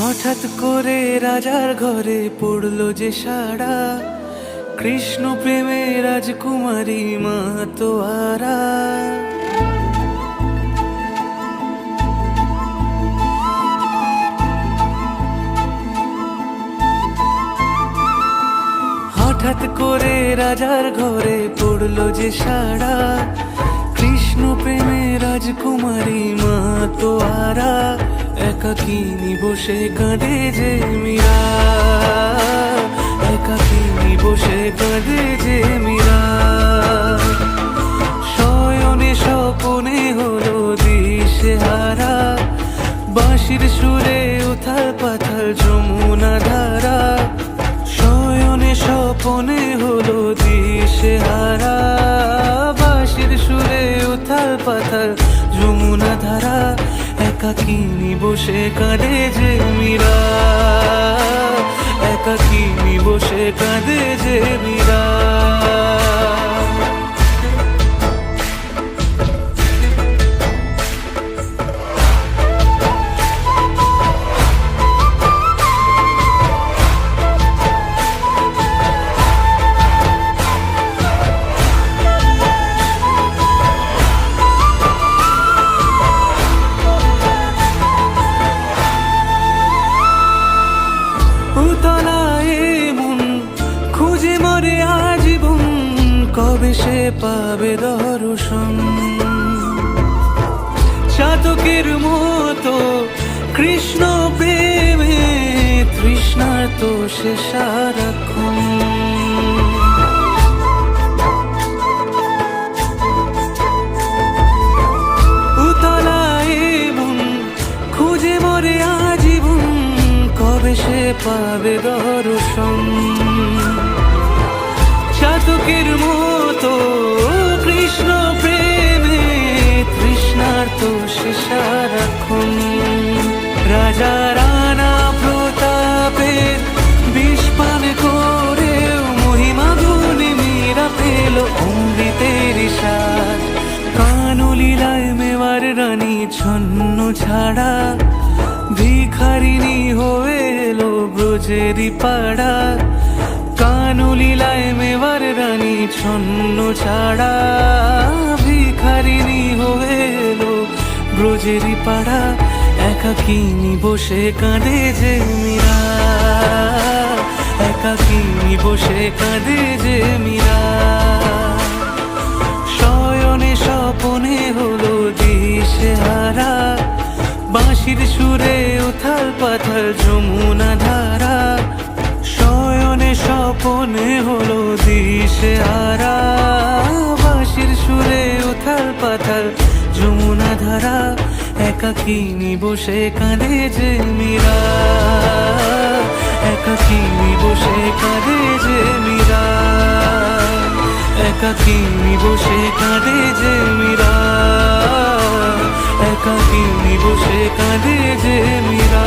হঠাৎ করে রাজার ঘরে পড়লো যে সাড়া, কৃষ্ণ প্রেমে রাজকুমারী মাতোয়ারা। হঠাৎ করে রাজার ঘরে পড়লো যে সাড়া, কৃষ্ণ প্রেমে রাজকুমারী মাতোয়ারা। একাকিনী বসে কাঁদে যে মীরা, একাকিনী বসে কাঁদে যে মীরা। শয়নে স্বপনে হলো দিশেহারা, বাঁশির সুরে উথাল পাথাল যমুনা ধারা। শয়নে স্বপনে হলো দিশেহারা, বাঁশির সুরে উথাল পাথাল যমুনা ধারা। একাকিনী বসে কাঁদে যে মীরা, একাকিনী বসে কাঁদে যে মীরা। খুঁজে মরে আজীবন, কবে সে পাবে দর্শন। চাতকের মতো কৃষ্ণ প্রেমে তৃষ্ণার্ত সে সারাক্ষণ। উতলায় মন খুঁজে মরে আজীবন, কবে সে পাবে দর্শন। চাতকের মতো কৃষ্ণ প্রেমে তৃষ্ণার্ত সে সারাক্ষণ। রাজা রানা প্রতাপের বিষ পান করে মহিমা গুণে মীরা পেল অমৃতের স্বাদ। কানলীলায় মেওয়ার রানী ছন্ন ছাড়া, ভিখারিনী হয়ে এলো ব্রজেরই পাড়া। কানলীলায় মেওয়ার রানী ছন্ন ছাড়া, ভিখারিনী হয়ে এলো ব্রজেরই পাড়া। একাকিনী বসে কাঁদে যে মীরা, একাকিনী বসে কাঁদে যে মীরা। শয়নে স্বপনে হলো দিশেহারা, বাঁশির সুরে উথাল পাথাল যমুনা ধারা। শয়নে স্বপনে হলো দিশেহারা, বাঁশির সুরে উথাল পাথাল যমুনা ধারা। একাকিনী বসে কাঁদে যে মীরা, একাকিনী বসে কাঁদে যে মীরা, একাকিনী বসে কাঁদে যে মীরা, একাকিনী বসে কাঁদে যে মীরা।